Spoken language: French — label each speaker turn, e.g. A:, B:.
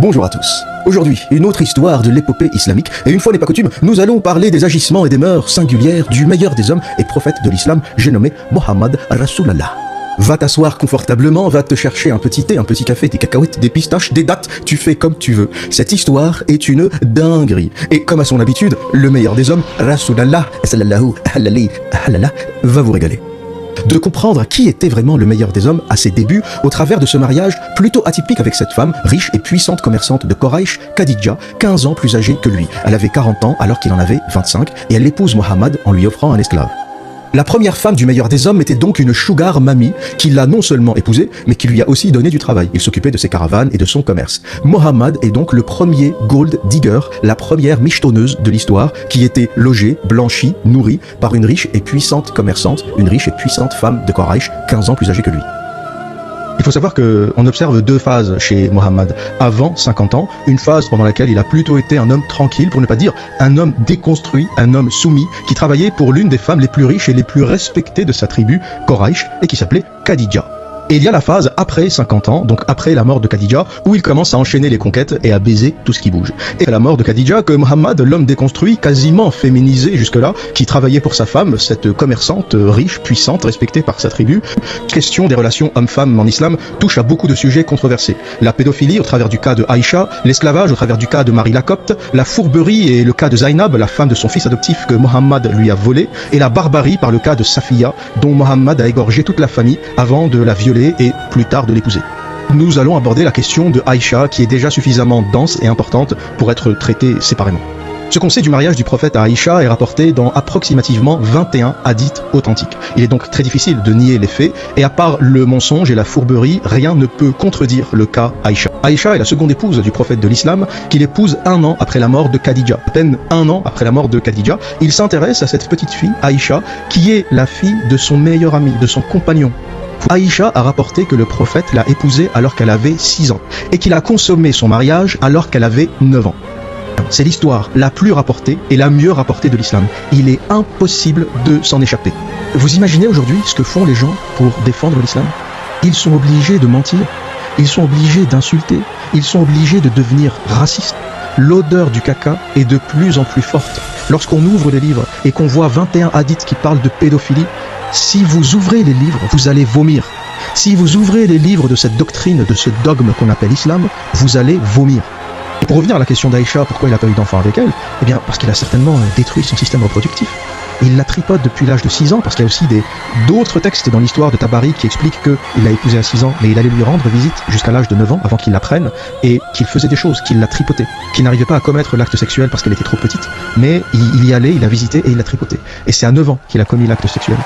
A: Bonjour à tous. Aujourd'hui, une autre histoire de l'épopée islamique, et une fois n'est pas coutume, nous allons parler des agissements et des mœurs singulières du meilleur des hommes et prophètes de l'islam, j'ai nommé Mohammed Rasulallah. Va t'asseoir confortablement, va te chercher un petit thé, un petit café, des cacahuètes, des pistaches, des dattes, tu fais comme tu veux. Cette histoire est une dinguerie. Et comme à son habitude, le meilleur des hommes, Rasulallah, sallallahu alayhi wa sallam, va vous régaler. De comprendre qui était vraiment le meilleur des hommes à ses débuts au travers de ce mariage plutôt atypique avec cette femme riche et puissante commerçante de Quraysh, Khadija, 15 ans plus âgée que lui. Elle avait 40 ans alors qu'il en avait 25 et elle épouse Mohammed en lui offrant un esclave. La première femme du meilleur des hommes était donc une sugar mamie qui l'a non seulement épousée, mais qui lui a aussi donné du travail. Il s'occupait de ses caravanes et de son commerce. Mohammed est donc le premier gold digger, la première michetonneuse de l'histoire, qui était logée, blanchie, nourrie par une riche et puissante commerçante, une riche et puissante femme de Quraysh, 15 ans plus âgée que lui. Il faut savoir qu'on observe deux phases chez Mohammed. Avant 50 ans, une phase pendant laquelle il a plutôt été un homme tranquille, pour ne pas dire un homme déconstruit, un homme soumis, qui travaillait pour l'une des femmes les plus riches et les plus respectées de sa tribu, Quraysh, et qui s'appelait Khadija. Et il y a la phase après 50 ans, donc après la mort de Khadija, où il commence à enchaîner les conquêtes et à baiser tout ce qui bouge. Et à la mort de Khadija, que Mohammed, l'homme déconstruit, quasiment féminisé jusque-là, qui travaillait pour sa femme, cette commerçante riche, puissante, respectée par sa tribu. Question des relations hommes-femmes en islam touche à beaucoup de sujets controversés. La pédophilie au travers du cas de Aïcha, l'esclavage au travers du cas de Marie la Copte, la fourberie et le cas de Zainab, la femme de son fils adoptif que Mohammed lui a volé, et la barbarie par le cas de Safiya, dont Mohammed a égorgé toute la famille avant de la violer et plus tard de l'épouser. Nous allons aborder la question de Aïcha qui est déjà suffisamment dense et importante pour être traitée séparément. Ce qu'on sait du mariage du prophète à Aïcha est rapporté dans approximativement 21 hadiths authentiques. Il est donc très difficile de nier les faits, et à part le mensonge et la fourberie, rien ne peut contredire le cas Aïcha. Aïcha est la seconde épouse du prophète de l'islam, qu'il épouse 1 an après la mort de Khadija. À peine 1 an après la mort de Khadija, il s'intéresse à cette petite fille, Aïcha, qui est la fille de son meilleur ami, de son compagnon. Aïcha a rapporté que le prophète l'a épousée alors qu'elle avait 6 ans et qu'il a consommé son mariage alors qu'elle avait 9 ans. C'est l'histoire la plus rapportée et la mieux rapportée de l'islam. Il est impossible de s'en échapper. Vous imaginez aujourd'hui ce que font les gens pour défendre l'islam? Ils sont obligés de mentir, ils sont obligés d'insulter, ils sont obligés de devenir racistes. L'odeur du caca est de plus en plus forte. Lorsqu'on ouvre les livres et qu'on voit 21 hadiths qui parlent de pédophilie, si vous ouvrez les livres, vous allez vomir. Si vous ouvrez les livres de cette doctrine, de ce dogme qu'on appelle islam, vous allez vomir. Et pour revenir à la question d'Aïcha, pourquoi il n'a pas eu d'enfant avec elle? Eh bien, parce qu'il a certainement détruit son système reproductif. Il la tripote depuis l'âge de 6 ans, parce qu'il y a aussi d'autres textes dans l'histoire de Tabari qui expliquent qu'il l'a épousée à 6 ans, mais il allait lui rendre visite jusqu'à l'âge de 9 ans, avant qu'il la prenne, et qu'il faisait des choses, qu'il la tripotait, qu'il n'arrivait pas à commettre l'acte sexuel parce qu'elle était trop petite, mais il y allait, il la visitait et il la tripotait. Et c'est à 9 ans qu'il a commis l'acte sexuel.